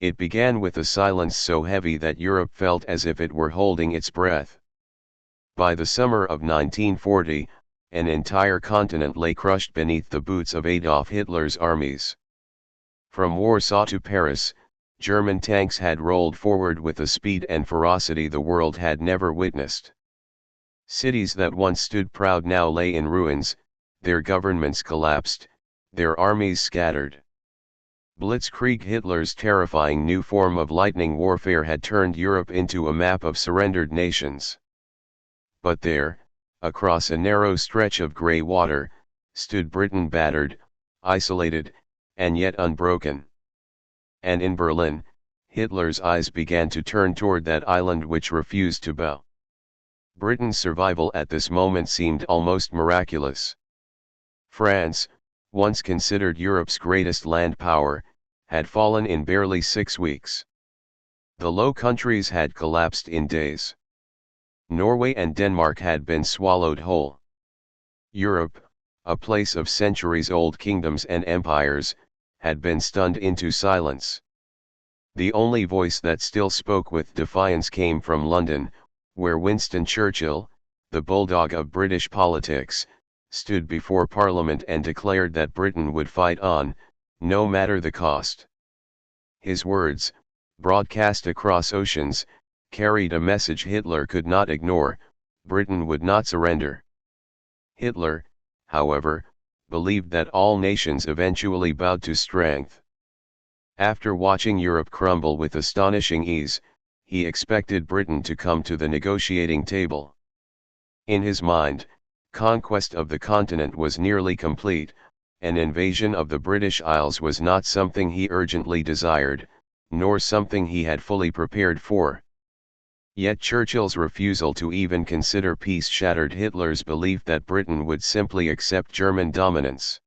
It began with a silence so heavy that Europe felt as if it were holding its breath. By the summer of 1940, an entire continent lay crushed beneath the boots of Adolf Hitler's armies. From Warsaw to Paris, German tanks had rolled forward with a speed and ferocity the world had never witnessed. Cities that once stood proud now lay in ruins, their governments collapsed, their armies scattered. Blitzkrieg, Hitler's terrifying new form of lightning warfare, had turned Europe into a map of surrendered nations. But there, across a narrow stretch of grey water, stood Britain, battered, isolated, and yet unbroken. And in Berlin, Hitler's eyes began to turn toward that island which refused to bow. Britain's survival at this moment seemed almost miraculous. France, once considered Europe's greatest land power, had fallen in barely 6 weeks. The Low Countries had collapsed in days. Norway and Denmark had been swallowed whole. Europe, a place of centuries-old kingdoms and empires, had been stunned into silence. The only voice that still spoke with defiance came from London, where Winston Churchill, the bulldog of British politics, stood before Parliament and declared that Britain would fight on, no matter the cost. His words, broadcast across oceans, carried a message Hitler could not ignore: Britain would not surrender. Hitler, however, believed that all nations eventually bowed to strength. After watching Europe crumble with astonishing ease, he expected Britain to come to the negotiating table. In his mind, conquest of the continent was nearly complete. An invasion of the British Isles was not something he urgently desired, nor something he had fully prepared for. Yet Churchill's refusal to even consider peace shattered Hitler's belief that Britain would simply accept German dominance.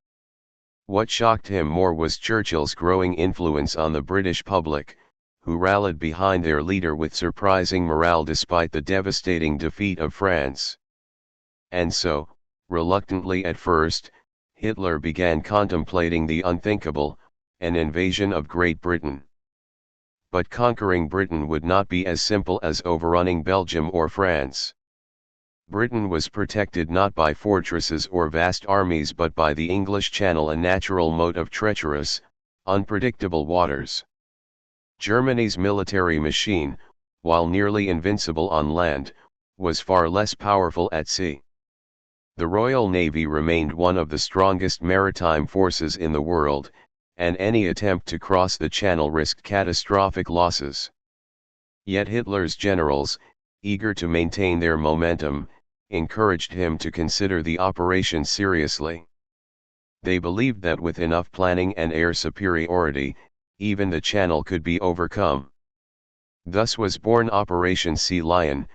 What shocked him more was Churchill's growing influence on the British public, who rallied behind their leader with surprising morale despite the devastating defeat of France. And so, reluctantly at first, Hitler began contemplating the unthinkable, an invasion of Great Britain. But conquering Britain would not be as simple as overrunning Belgium or France. Britain was protected not by fortresses or vast armies but by the English Channel, a natural moat of treacherous, unpredictable waters. Germany's military machine, while nearly invincible on land, was far less powerful at sea. The Royal Navy remained one of the strongest maritime forces in the world, and any attempt to cross the Channel risked catastrophic losses. Yet Hitler's generals, eager to maintain their momentum, encouraged him to consider the operation seriously. They believed that with enough planning and air superiority, even the Channel could be overcome. Thus was born Operation Sea Lion,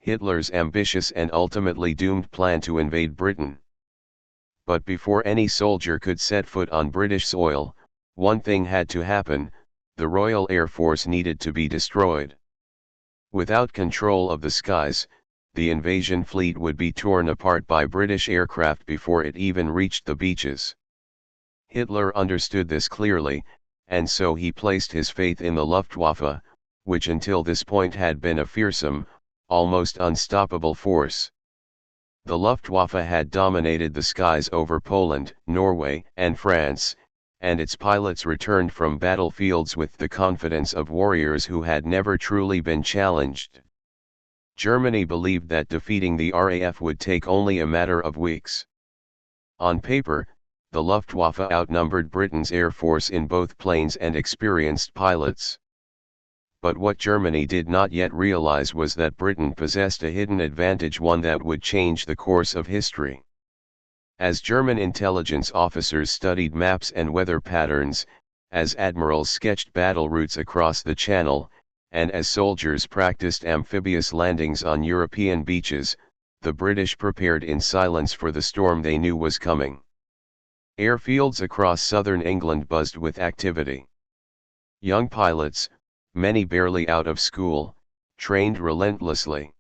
Hitler's ambitious and ultimately doomed plan to invade Britain. But before any soldier could set foot on British soil, one thing had to happen: the Royal Air Force needed to be destroyed. Without control of the skies, the invasion fleet would be torn apart by British aircraft before it even reached the beaches. Hitler understood this clearly, and so he placed his faith in the Luftwaffe, which until this point had been a fearsome, almost unstoppable force. The Luftwaffe had dominated the skies over Poland, Norway, and France, and its pilots returned from battlefields with the confidence of warriors who had never truly been challenged. Germany believed that defeating the RAF would take only a matter of weeks. On paper, the Luftwaffe outnumbered Britain's air force in both planes and experienced pilots. But what Germany did not yet realize was that Britain possessed a hidden advantage, one that would change the course of history. As German intelligence officers studied maps and weather patterns, as admirals sketched battle routes across the Channel, and as soldiers practiced amphibious landings on European beaches, the British prepared in silence for the storm they knew was coming. Airfields across southern England buzzed with activity. Young pilots, many barely out of school, trained relentlessly.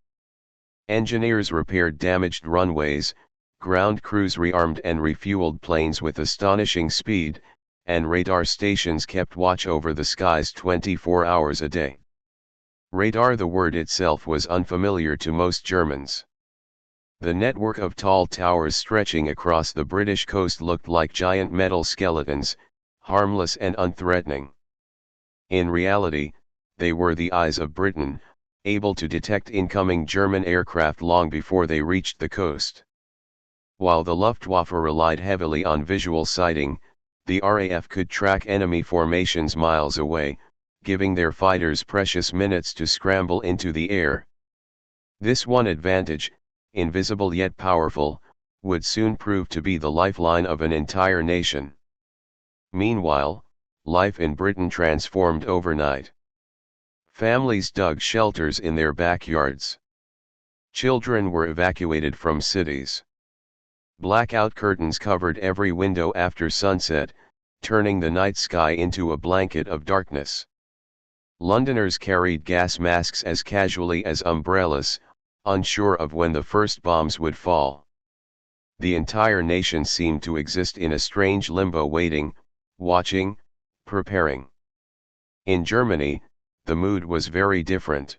Engineers repaired damaged runways, ground crews rearmed and refueled planes with astonishing speed, and radar stations kept watch over the skies 24 hours a day. Radar, the word itself, was unfamiliar to most Germans. The network of tall towers stretching across the British coast looked like giant metal skeletons, harmless and unthreatening. In reality, they were the eyes of Britain, able to detect incoming German aircraft long before they reached the coast. While the Luftwaffe relied heavily on visual sighting, the RAF could track enemy formations miles away, giving their fighters precious minutes to scramble into the air. This one advantage, invisible yet powerful, would soon prove to be the lifeline of an entire nation. Meanwhile, life in Britain transformed overnight. Families dug shelters in their backyards. Children were evacuated from cities. Blackout curtains covered every window after sunset, turning the night sky into a blanket of darkness. Londoners carried gas masks as casually as umbrellas, unsure of when the first bombs would fall. The entire nation seemed to exist in a strange limbo, waiting, watching, preparing. In Germany, the mood was very different.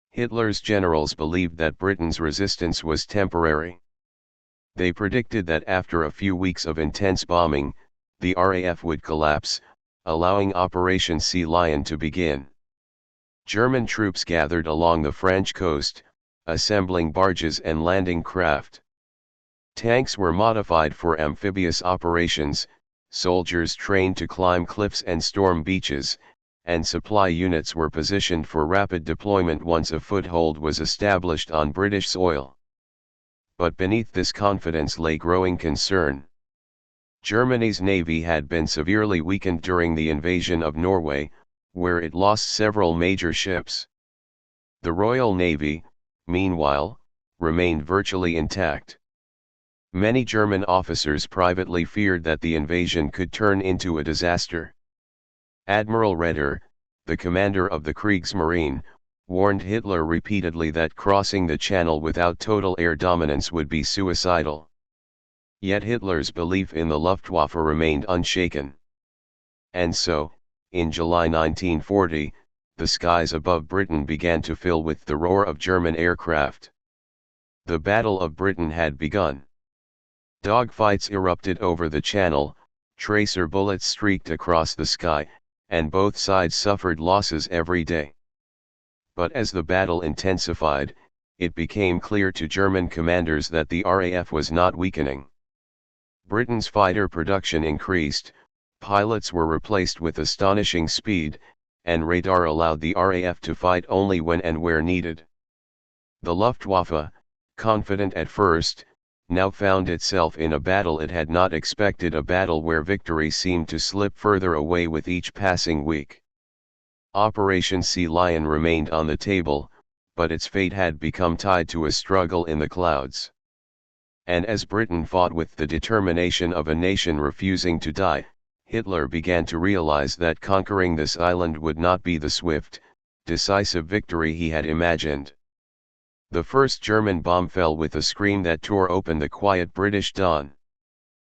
Hitler's generals believed that Britain's resistance was temporary. They predicted that after a few weeks of intense bombing, the RAF would collapse, allowing Operation Sea Lion to begin. German troops gathered along the French coast, assembling barges and landing craft. Tanks were modified for amphibious operations, soldiers trained to climb cliffs and storm beaches, and supply units were positioned for rapid deployment once a foothold was established on British soil. But beneath this confidence lay growing concern. Germany's navy had been severely weakened during the invasion of Norway, where it lost several major ships. The Royal Navy, meanwhile, remained virtually intact. Many German officers privately feared that the invasion could turn into a disaster. Admiral Raeder, the commander of the Kriegsmarine, warned Hitler repeatedly that crossing the Channel without total air dominance would be suicidal. Yet Hitler's belief in the Luftwaffe remained unshaken. And so, in July 1940, the skies above Britain began to fill with the roar of German aircraft. The Battle of Britain had begun. Dogfights erupted over the Channel, tracer bullets streaked across the sky, and both sides suffered losses every day. But as the battle intensified, it became clear to German commanders that the RAF was not weakening. Britain's fighter production increased, pilots were replaced with astonishing speed, and radar allowed the RAF to fight only when and where needed. The Luftwaffe, confident at first, now found itself in a battle it had not expected, a battle where victory seemed to slip further away with each passing week. Operation Sea Lion remained on the table, but its fate had become tied to a struggle in the clouds. And as Britain fought with the determination of a nation refusing to die, Hitler began to realize that conquering this island would not be the swift, decisive victory he had imagined. The first German bomb fell with a scream that tore open the quiet British dawn.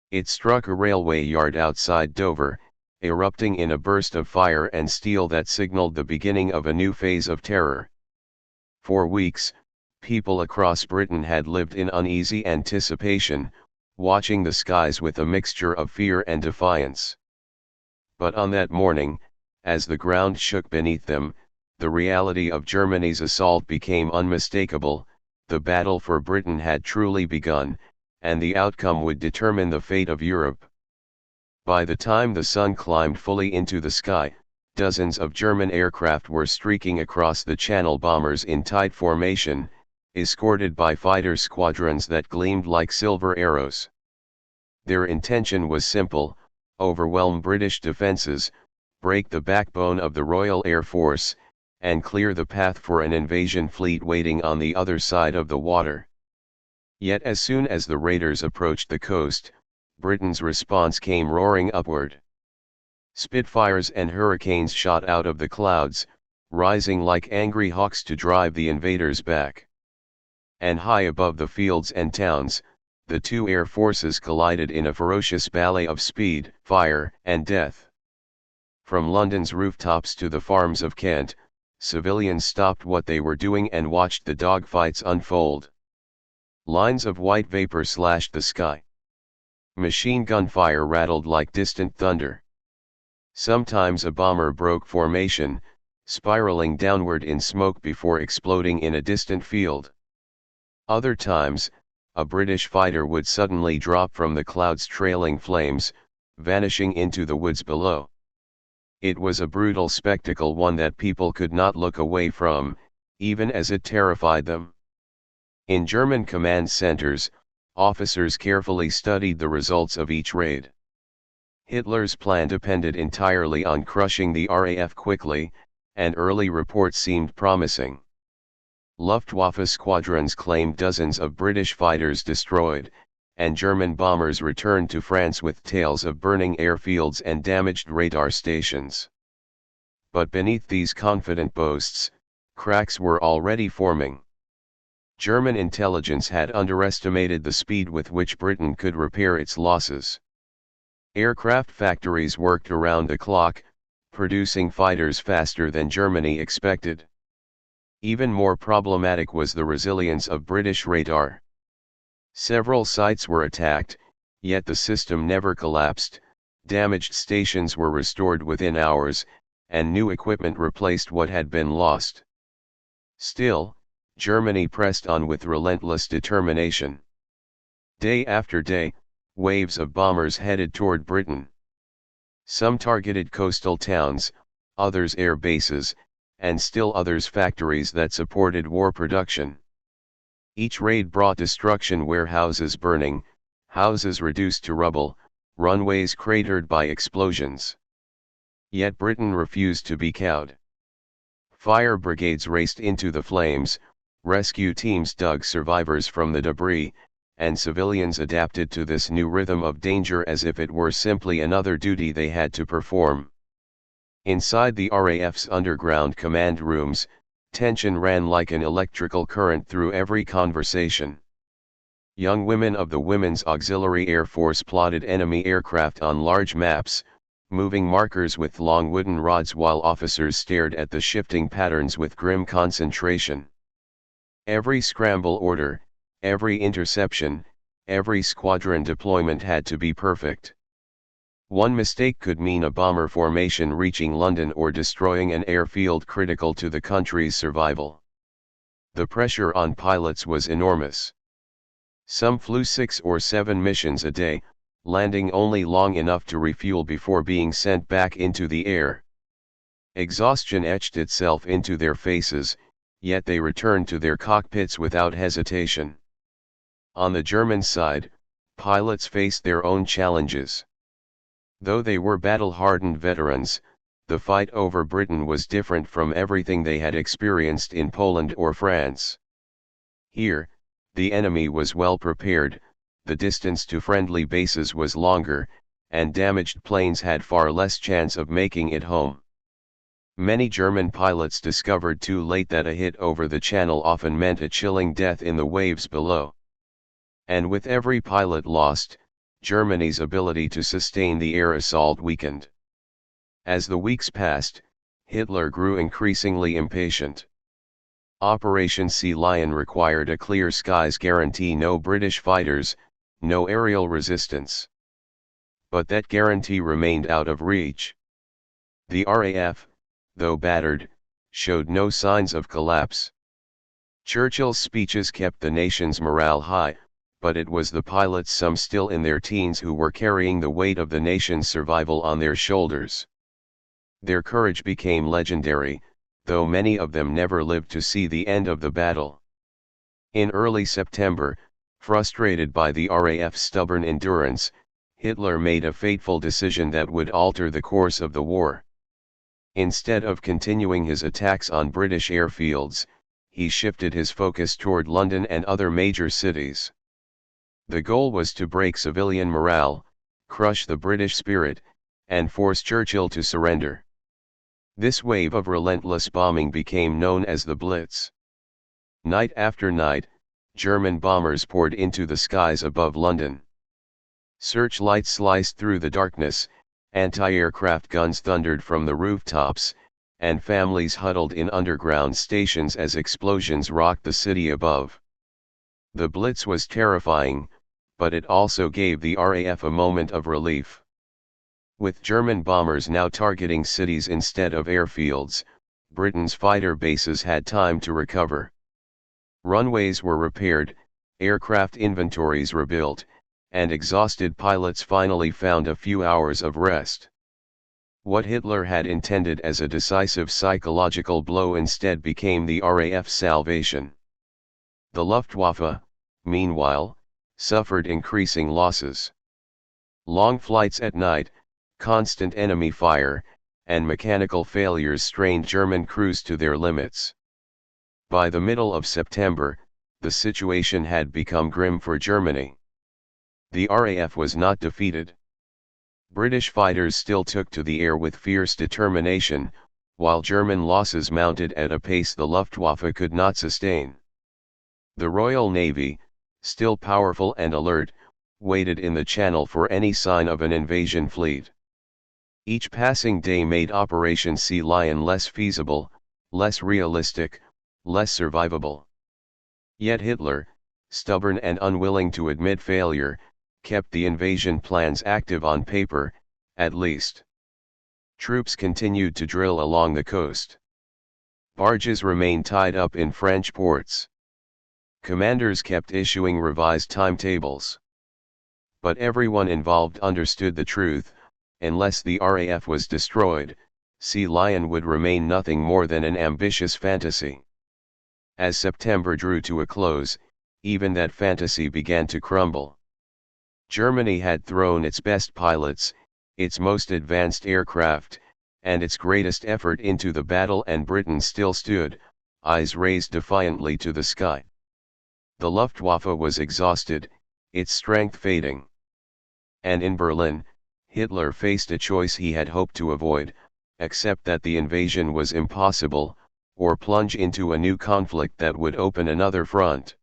It struck a railway yard outside Dover, erupting in a burst of fire and steel that signaled the beginning of a new phase of terror. For weeks, people across Britain had lived in uneasy anticipation, watching the skies with a mixture of fear and defiance. But on that morning, as the ground shook beneath them, the reality of Germany's assault became unmistakable. The battle for Britain had truly begun, and the outcome would determine the fate of Europe. By the time the sun climbed fully into the sky, dozens of German aircraft were streaking across the Channel, bombers in tight formation, escorted by fighter squadrons that gleamed like silver arrows. Their intention was simple: overwhelm British defences, break the backbone of the Royal Air Force, and clear the path for an invasion fleet waiting on the other side of the water. Yet as soon as the raiders approached the coast, Britain's response came roaring upward. Spitfires and Hurricanes shot out of the clouds, rising like angry hawks to drive the invaders back. And high above the fields and towns, the two air forces collided in a ferocious ballet of speed, fire, and death. From London's rooftops to the farms of Kent, civilians stopped what they were doing and watched the dogfights unfold. Lines of white vapor slashed the sky. Machine gun fire rattled like distant thunder. Sometimes a bomber broke formation, spiraling downward in smoke before exploding in a distant field. Other times, a British fighter would suddenly drop from the clouds trailing flames, vanishing into the woods below. It was a brutal spectacle, one that people could not look away from, even as it terrified them. In German command centers, officers carefully studied the results of each raid. Hitler's plan depended entirely on crushing the RAF quickly, and early reports seemed promising. Luftwaffe squadrons claimed dozens of British fighters destroyed, and German bombers returned to France with tales of burning airfields and damaged radar stations. But beneath these confident boasts, cracks were already forming. German intelligence had underestimated the speed with which Britain could repair its losses. Aircraft factories worked around the clock, producing fighters faster than Germany expected. Even more problematic was the resilience of British radar. Several sites were attacked, yet the system never collapsed. Damaged stations were restored within hours, and new equipment replaced what had been lost. Still, Germany pressed on with relentless determination. Day after day, waves of bombers headed toward Britain. Some targeted coastal towns, others air bases, and still others factories that supported war production. Each raid brought destruction: warehouses burning, houses reduced to rubble, runways cratered by explosions. Yet Britain refused to be cowed. Fire brigades raced into the flames, rescue teams dug survivors from the debris, and civilians adapted to this new rhythm of danger as if it were simply another duty they had to perform. Inside the RAF's underground command rooms, tension ran like an electrical current through every conversation. Young women of the Women's Auxiliary Air Force plotted enemy aircraft on large maps, moving markers with long wooden rods, while officers stared at the shifting patterns with grim concentration. Every scramble order, every interception, every squadron deployment had to be perfect. One mistake could mean a bomber formation reaching London or destroying an airfield critical to the country's survival. The pressure on pilots was enormous. Some flew 6 or 7 missions a day, landing only long enough to refuel before being sent back into the air. Exhaustion etched itself into their faces, yet they returned to their cockpits without hesitation. On the German side, pilots faced their own challenges. Though they were battle-hardened veterans, the fight over Britain was different from everything they had experienced in Poland or France. Here, the enemy was well prepared, the distance to friendly bases was longer, and damaged planes had far less chance of making it home. Many German pilots discovered too late that a hit over the channel often meant a chilling death in the waves below. And with every pilot lost, Germany's ability to sustain the air assault weakened. As the weeks passed, Hitler grew increasingly impatient. Operation Sea Lion required a clear skies guarantee: no British fighters, no aerial resistance. But that guarantee remained out of reach. The RAF, though battered, showed no signs of collapse. Churchill's speeches kept the nation's morale high, but it was the pilots, some still in their teens, who were carrying the weight of the nation's survival on their shoulders. Their courage became legendary, though many of them never lived to see the end of the battle. In early September, frustrated by the RAF's stubborn endurance, Hitler made a fateful decision that would alter the course of the war. Instead of continuing his attacks on British airfields, he shifted his focus toward London and other major cities. The goal was to break civilian morale, crush the British spirit, and force Churchill to surrender. This wave of relentless bombing became known as the Blitz. Night after night, German bombers poured into the skies above London. Searchlights sliced through the darkness, anti-aircraft guns thundered from the rooftops, and families huddled in underground stations as explosions rocked the city above. The Blitz was terrifying, but it also gave the RAF a moment of relief. With German bombers now targeting cities instead of airfields, Britain's fighter bases had time to recover. Runways were repaired, aircraft inventories rebuilt, and exhausted pilots finally found a few hours of rest. What Hitler had intended as a decisive psychological blow instead became the RAF's salvation. The Luftwaffe, meanwhile, suffered increasing losses. Long flights at night, constant enemy fire, and mechanical failures strained German crews to their limits. By the middle of September, the situation had become grim for Germany. The RAF was not defeated. British fighters still took to the air with fierce determination, while German losses mounted at a pace the Luftwaffe could not sustain. The Royal Navy, still powerful and alert, waited in the Channel for any sign of an invasion fleet. Each passing day made Operation Sea Lion less feasible, less realistic, less survivable. Yet Hitler, stubborn and unwilling to admit failure, kept the invasion plans active on paper, at least. Troops continued to drill along the coast. Barges remained tied up in French ports. Commanders kept issuing revised timetables. But everyone involved understood the truth: unless the RAF was destroyed, Sea Lion would remain nothing more than an ambitious fantasy. As September drew to a close, even that fantasy began to crumble. Germany had thrown its best pilots, its most advanced aircraft, and its greatest effort into the battle, and Britain still stood, eyes raised defiantly to the sky. The Luftwaffe was exhausted, its strength fading. And in Berlin, Hitler faced a choice he had hoped to avoid: accept that the invasion was impossible, or plunge into a new conflict that would open another front.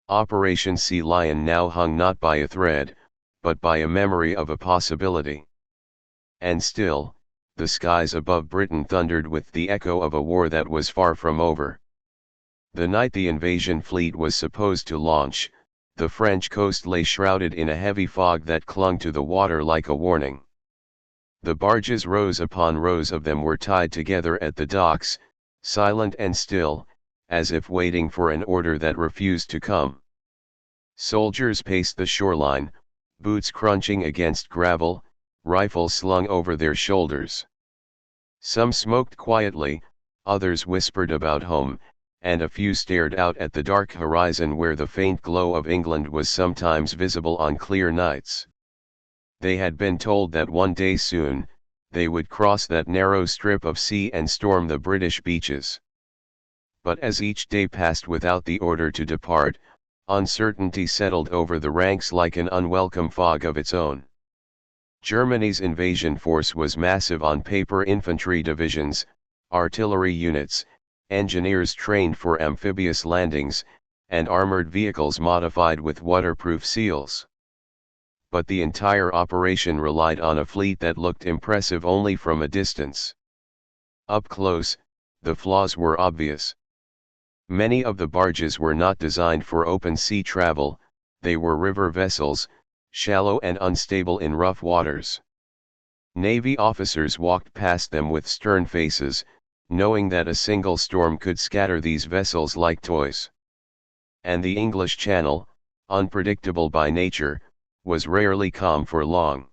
Operation Sea Lion now hung not by a thread, but by a memory of a possibility. And still, the skies above Britain thundered with the echo of a war that was far from over. The night the invasion fleet was supposed to launch, the French coast lay shrouded in a heavy fog that clung to the water like a warning. The barges, rows upon rows of them, were tied together at the docks, silent and still, as if waiting for an order that refused to come. Soldiers paced the shoreline, boots crunching against gravel, rifles slung over their shoulders. Some smoked quietly, others whispered about home, and a few stared out at the dark horizon where the faint glow of England was sometimes visible on clear nights. They had been told that one day soon, they would cross that narrow strip of sea and storm the British beaches. But as each day passed without the order to depart, uncertainty settled over the ranks like an unwelcome fog of its own. Germany's invasion force was massive on paper: infantry divisions, artillery units, engineers trained for amphibious landings, and armored vehicles modified with waterproof seals. But the entire operation relied on a fleet that looked impressive only from a distance. Up close, the flaws were obvious. Many of the barges were not designed for open sea travel; they were river vessels, shallow and unstable in rough waters. Navy officers walked past them with stern faces, knowing that a single storm could scatter these vessels like toys. And the English Channel, unpredictable by nature, was rarely calm for long.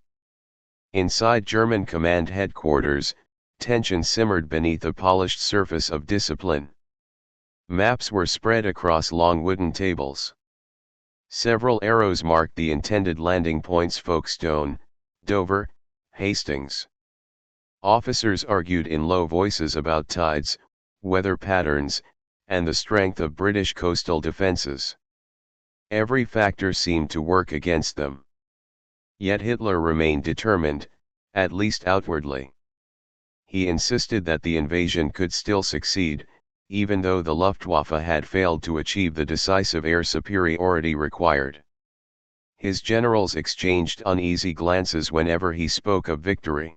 Inside German command headquarters, tension simmered beneath a polished surface of discipline. Maps were spread across long wooden tables. Several arrows marked the intended landing points: Folkestone, Dover, Hastings. Officers argued in low voices about tides, weather patterns, and the strength of British coastal defenses. Every factor seemed to work against them. Yet Hitler remained determined, at least outwardly. He insisted that the invasion could still succeed, even though the Luftwaffe had failed to achieve the decisive air superiority required. His generals exchanged uneasy glances whenever he spoke of victory.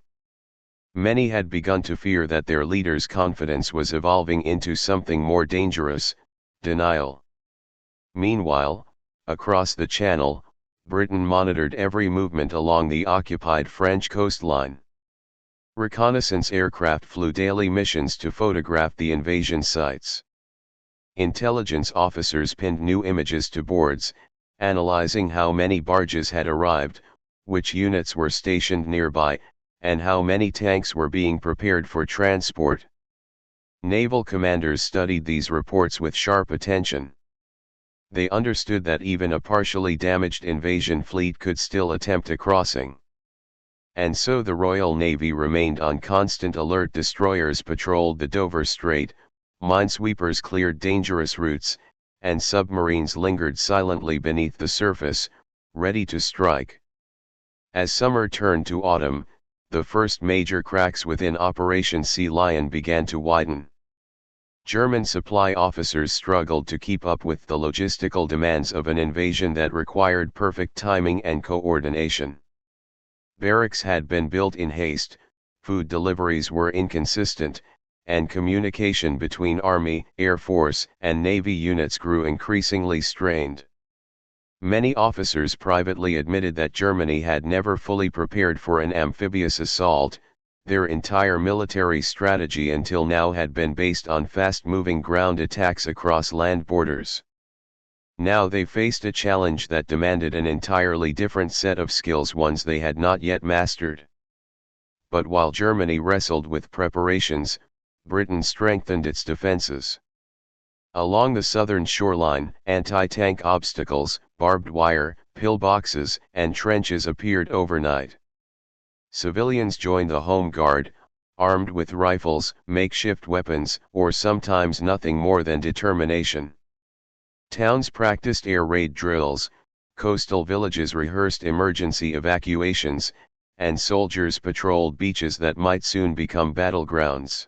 Many had begun to fear that their leader's confidence was evolving into something more dangerous, denial. Meanwhile, across the Channel, Britain monitored every movement along the occupied French coastline. Reconnaissance aircraft flew daily missions to photograph the invasion sites. Intelligence officers pinned new images to boards, analyzing how many barges had arrived, which units were stationed nearby, and how many tanks were being prepared for transport. Naval commanders studied these reports with sharp attention. They understood that even a partially damaged invasion fleet could still attempt a crossing. And so the Royal Navy remained on constant alert. Destroyers patrolled the Dover Strait, minesweepers cleared dangerous routes, and submarines lingered silently beneath the surface, ready to strike. As summer turned to autumn, the first major cracks within Operation Sea Lion began to widen. German supply officers struggled to keep up with the logistical demands of an invasion that required perfect timing and coordination. Barracks had been built in haste, food deliveries were inconsistent, and communication between Army, Air Force, and Navy units grew increasingly strained. Many officers privately admitted that Germany had never fully prepared for an amphibious assault. Their entire military strategy until now had been based on fast-moving ground attacks across land borders. Now they faced a challenge that demanded an entirely different set of skills, ones they had not yet mastered. But while Germany wrestled with preparations, Britain strengthened its defenses. Along the southern shoreline, anti-tank obstacles, barbed wire, pillboxes, and trenches appeared overnight. Civilians joined the Home Guard, armed with rifles, makeshift weapons, or sometimes nothing more than determination. Towns practiced air raid drills, coastal villages rehearsed emergency evacuations, and soldiers patrolled beaches that might soon become battlegrounds.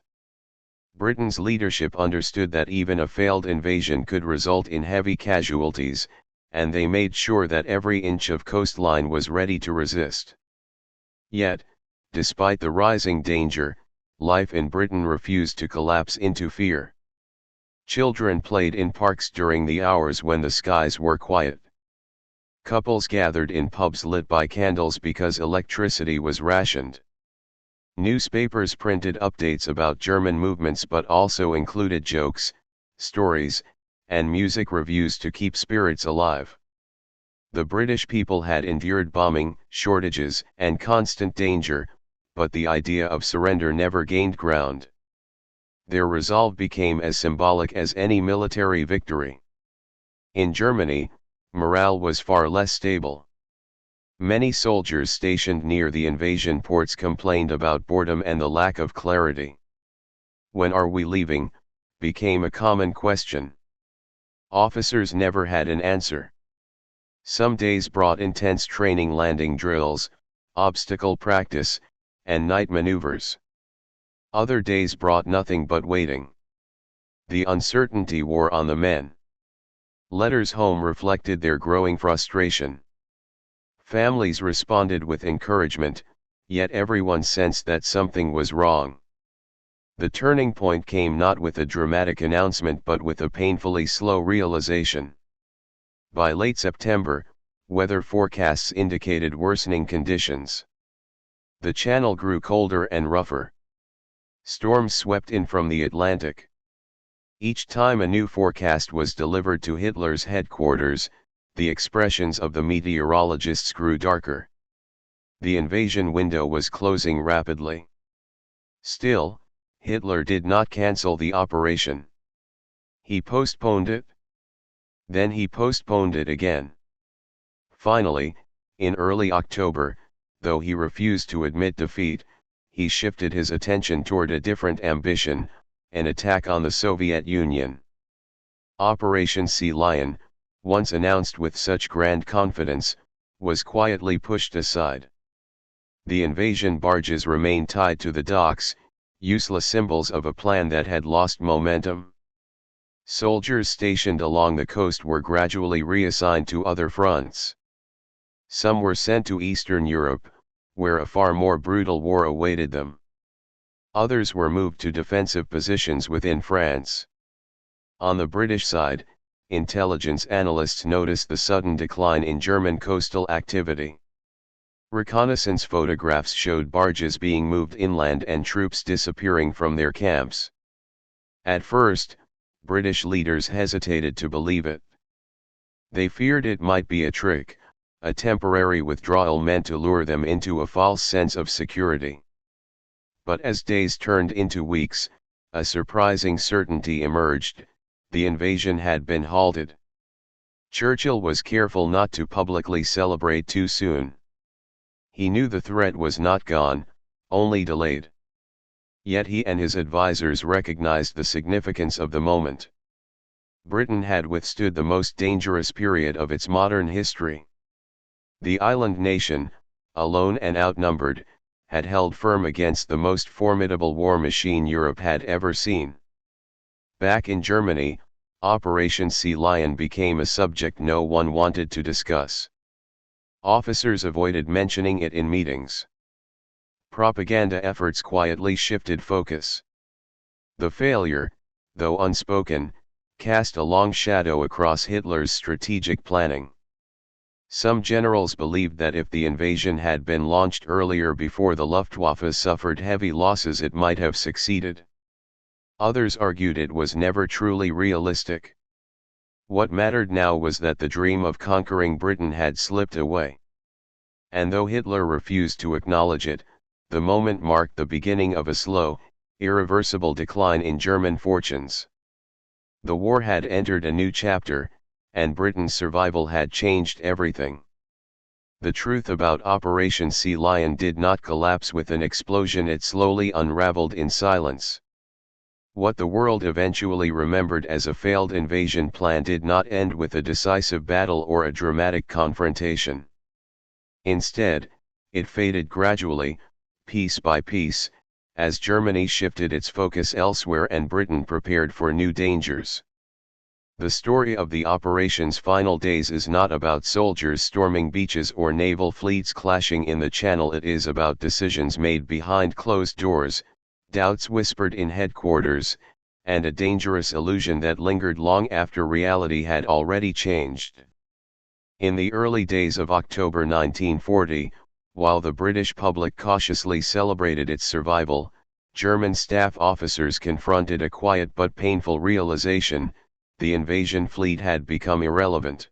Britain's leadership understood that even a failed invasion could result in heavy casualties, and they made sure that every inch of coastline was ready to resist. Yet, despite the rising danger, life in Britain refused to collapse into fear. Children played in parks during the hours when the skies were quiet. Couples gathered in pubs lit by candles because electricity was rationed. Newspapers printed updates about German movements but also included jokes, stories, and music reviews to keep spirits alive. The British people had endured bombing, shortages, and constant danger, but the idea of surrender never gained ground. Their resolve became as symbolic as any military victory. In Germany, morale was far less stable. Many soldiers stationed near the invasion ports complained about boredom and the lack of clarity. "When are we leaving?" became a common question. Officers never had an answer. Some days brought intense training, landing drills, obstacle practice, and night maneuvers. Other days brought nothing but waiting. The uncertainty wore on the men. Letters home reflected their growing frustration. Families responded with encouragement, yet everyone sensed that something was wrong. The turning point came not with a dramatic announcement but with a painfully slow realization. By late September, weather forecasts indicated worsening conditions. The Channel grew colder and rougher. Storms swept in from the Atlantic. Each time a new forecast was delivered to Hitler's headquarters, the expressions of the meteorologists grew darker. The invasion window was closing rapidly. Still, Hitler did not cancel the operation. He postponed it. Then he postponed it again. Finally, in early October, though he refused to admit defeat, he shifted his attention toward a different ambition, an attack on the Soviet Union. Operation Sea Lion, once announced with such grand confidence, was quietly pushed aside. The invasion barges remained tied to the docks, useless symbols of a plan that had lost momentum. Soldiers stationed along the coast were gradually reassigned to other fronts. Some were sent to Eastern Europe, where a far more brutal war awaited them. Others were moved to defensive positions within France. On the British side, intelligence analysts noticed the sudden decline in German coastal activity. Reconnaissance photographs showed barges being moved inland and troops disappearing from their camps. At first, British leaders hesitated to believe it. They feared it might be a trick, a temporary withdrawal meant to lure them into a false sense of security. But as days turned into weeks, a surprising certainty emerged: the invasion had been halted. Churchill was careful not to publicly celebrate too soon. He knew the threat was not gone, only delayed. Yet he and his advisers recognized the significance of the moment. Britain had withstood the most dangerous period of its modern history. The island nation, alone and outnumbered, had held firm against the most formidable war machine Europe had ever seen. Back in Germany, Operation Sea Lion became a subject no one wanted to discuss. Officers avoided mentioning it in meetings. Propaganda efforts quietly shifted focus. The failure, though unspoken, cast a long shadow across Hitler's strategic planning. Some generals believed that if the invasion had been launched earlier before the Luftwaffe suffered heavy losses, it might have succeeded. Others argued it was never truly realistic. What mattered now was that the dream of conquering Britain had slipped away. And though Hitler refused to acknowledge it, the moment marked the beginning of a slow, irreversible decline in German fortunes. The war had entered a new chapter, and Britain's survival had changed everything. The truth about Operation Sea Lion did not collapse with an explosion, it slowly unraveled in silence. What the world eventually remembered as a failed invasion plan did not end with a decisive battle or a dramatic confrontation. Instead, it faded gradually, piece by piece, as Germany shifted its focus elsewhere and Britain prepared for new dangers. The story of the operation's final days is not about soldiers storming beaches or naval fleets clashing in the Channel. It is about decisions made behind closed doors, doubts whispered in headquarters, and a dangerous illusion that lingered long after reality had already changed. In the early days of October 1940, while the British public cautiously celebrated its survival, German staff officers confronted a quiet but painful realization: the invasion fleet had become irrelevant.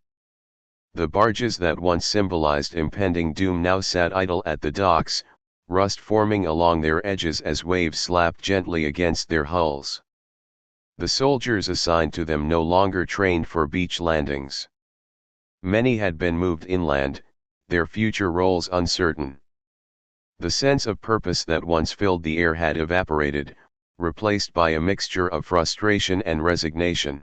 The barges that once symbolized impending doom now sat idle at the docks, rust forming along their edges as waves slapped gently against their hulls. The soldiers assigned to them no longer trained for beach landings. Many had been moved inland, their future roles uncertain. The sense of purpose that once filled the air had evaporated, replaced by a mixture of frustration and resignation.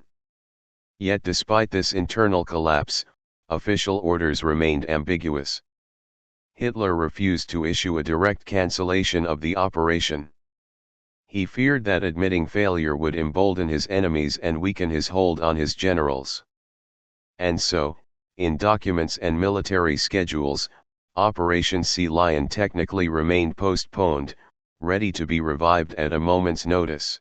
Yet despite this internal collapse, official orders remained ambiguous. Hitler refused to issue a direct cancellation of the operation. He feared that admitting failure would embolden his enemies and weaken his hold on his generals. And so, in documents and military schedules, Operation Sea Lion technically remained postponed, ready to be revived at a moment's notice.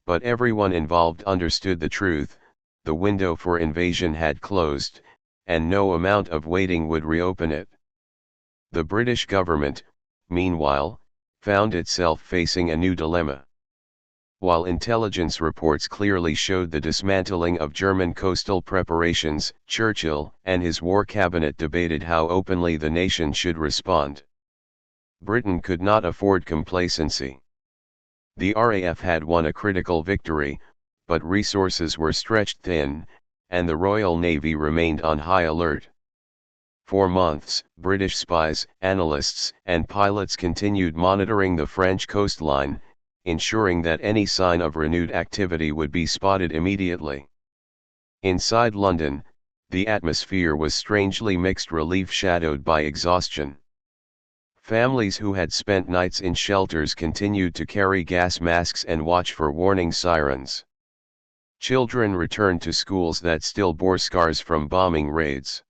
But everyone involved understood the truth: the window for invasion had closed, and no amount of waiting would reopen it. The British government, meanwhile, found itself facing a new dilemma. While intelligence reports clearly showed the dismantling of German coastal preparations, Churchill and his war cabinet debated how openly the nation should respond. Britain could not afford complacency. The RAF had won a critical victory, but resources were stretched thin, and the Royal Navy remained on high alert. For months, British spies, analysts, and pilots continued monitoring the French coastline, ensuring that any sign of renewed activity would be spotted immediately. Inside London, the atmosphere was strangely mixed, relief shadowed by exhaustion. Families who had spent nights in shelters continued to carry gas masks and watch for warning sirens. Children returned to schools that still bore scars from bombing raids.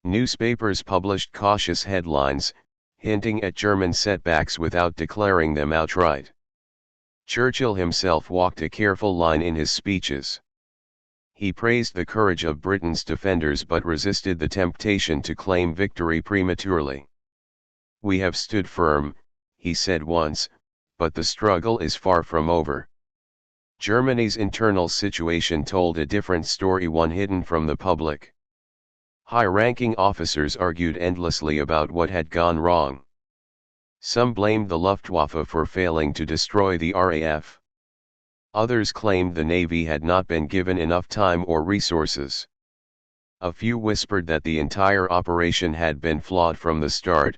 Newspapers published cautious headlines, hinting at German setbacks without declaring them outright. Churchill himself walked a careful line in his speeches. He praised the courage of Britain's defenders but resisted the temptation to claim victory prematurely. "We have stood firm," he said once, "but the struggle is far from over." Germany's internal situation told a different story, one hidden from the public. High-ranking officers argued endlessly about what had gone wrong. Some blamed the Luftwaffe for failing to destroy the RAF. Others claimed the Navy had not been given enough time or resources. A few whispered that the entire operation had been flawed from the start,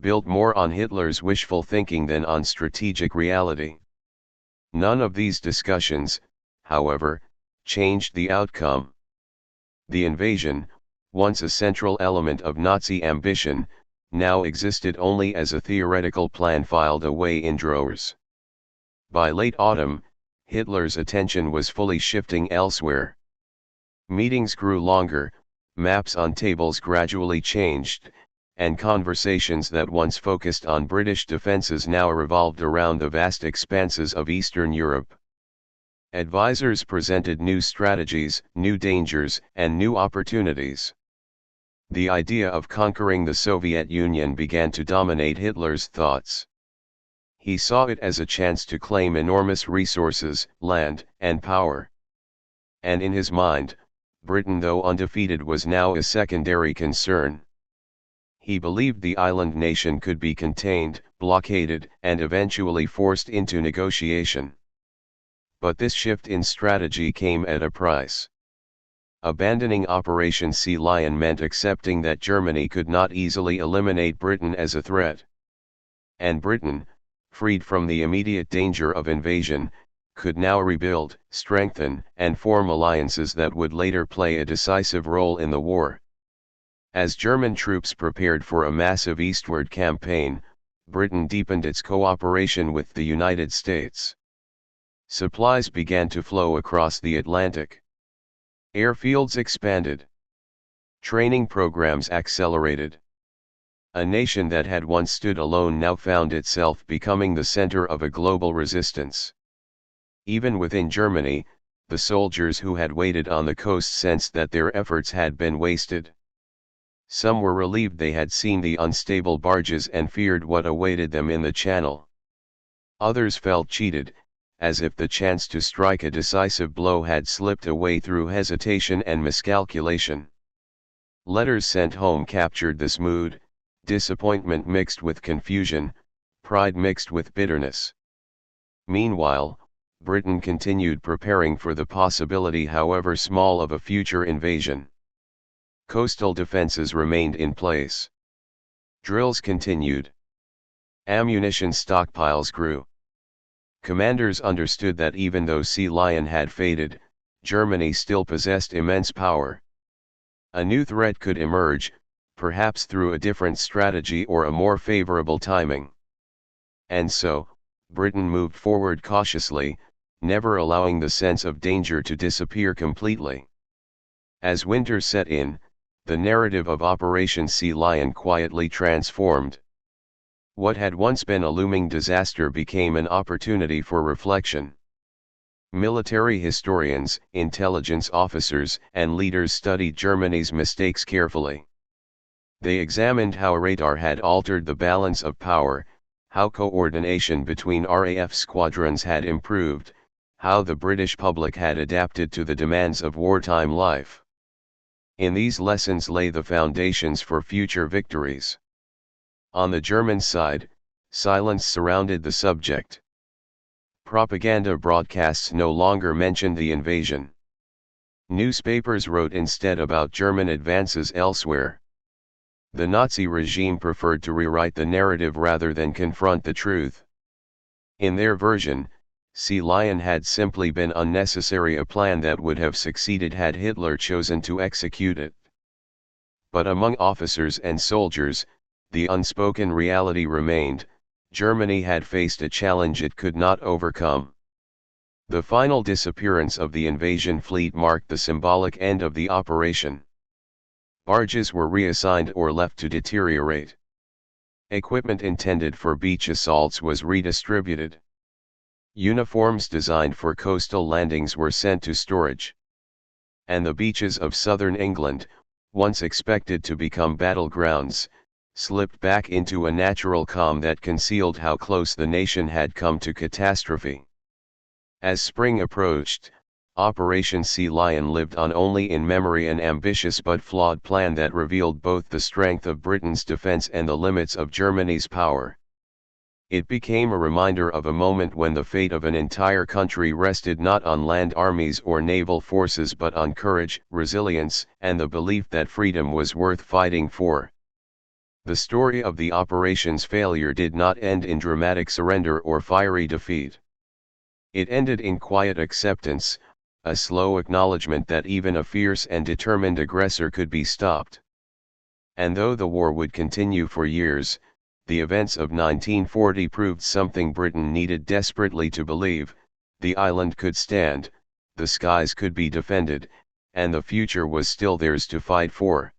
built more on Hitler's wishful thinking than on strategic reality. None of these discussions, however, changed the outcome. The invasion, once a central element of Nazi ambition, now existed only as a theoretical plan filed away in drawers. By late autumn, Hitler's attention was fully shifting elsewhere. Meetings grew longer, maps on tables gradually changed, and conversations that once focused on British defences now revolved around the vast expanses of Eastern Europe. Advisors presented new strategies, new dangers, and new opportunities. The idea of conquering the Soviet Union began to dominate Hitler's thoughts. He saw it as a chance to claim enormous resources, land, and power. And in his mind, Britain, though undefeated, was now a secondary concern. He believed the island nation could be contained, blockaded, and eventually forced into negotiation. But this shift in strategy came at a price. Abandoning Operation Sea Lion meant accepting that Germany could not easily eliminate Britain as a threat. And Britain, freed from the immediate danger of invasion, could now rebuild, strengthen, and form alliances that would later play a decisive role in the war. As German troops prepared for a massive eastward campaign, Britain deepened its cooperation with the United States. Supplies began to flow across the Atlantic. Airfields expanded. Training programs accelerated. A nation that had once stood alone now found itself becoming the center of a global resistance. Even within Germany, the soldiers who had waited on the coast sensed that their efforts had been wasted. Some were relieved they had seen the unstable barges and feared what awaited them in the Channel. Others felt cheated, as if the chance to strike a decisive blow had slipped away through hesitation and miscalculation. Letters sent home captured this mood, disappointment mixed with confusion, pride mixed with bitterness. Meanwhile, Britain continued preparing for the possibility, however small, of a future invasion. Coastal defenses remained in place. Drills continued. Ammunition stockpiles grew. Commanders understood that even though Sea Lion had faded, Germany still possessed immense power. A new threat could emerge, perhaps through a different strategy or a more favorable timing. And so, Britain moved forward cautiously, never allowing the sense of danger to disappear completely. As winter set in, the narrative of Operation Sea Lion quietly transformed. What had once been a looming disaster became an opportunity for reflection. Military historians, intelligence officers, and leaders studied Germany's mistakes carefully. They examined how radar had altered the balance of power, how coordination between RAF squadrons had improved, how the British public had adapted to the demands of wartime life. In these lessons lay the foundations for future victories. On the German side, silence surrounded the subject. Propaganda broadcasts no longer mentioned the invasion. Newspapers wrote instead about German advances elsewhere. The Nazi regime preferred to rewrite the narrative rather than confront the truth. In their version, Sea Lion had simply been unnecessary, a plan that would have succeeded had Hitler chosen to execute it. But among officers and soldiers, the unspoken reality remained: Germany had faced a challenge it could not overcome. The final disappearance of the invasion fleet marked the symbolic end of the operation. Barges were reassigned or left to deteriorate. Equipment intended for beach assaults was redistributed. Uniforms designed for coastal landings were sent to storage. And the beaches of southern England, once expected to become battlegrounds, slipped back into a natural calm that concealed how close the nation had come to catastrophe. As spring approached, Operation Sea Lion lived on only in memory, an ambitious but flawed plan that revealed both the strength of Britain's defense and the limits of Germany's power. It became a reminder of a moment when the fate of an entire country rested not on land armies or naval forces but on courage, resilience, and the belief that freedom was worth fighting for. The story of the operation's failure did not end in dramatic surrender or fiery defeat. It ended in quiet acceptance, a slow acknowledgement that even a fierce and determined aggressor could be stopped. And though the war would continue for years, the events of 1940 proved something Britain needed desperately to believe: the island could stand, the skies could be defended, and the future was still theirs to fight for.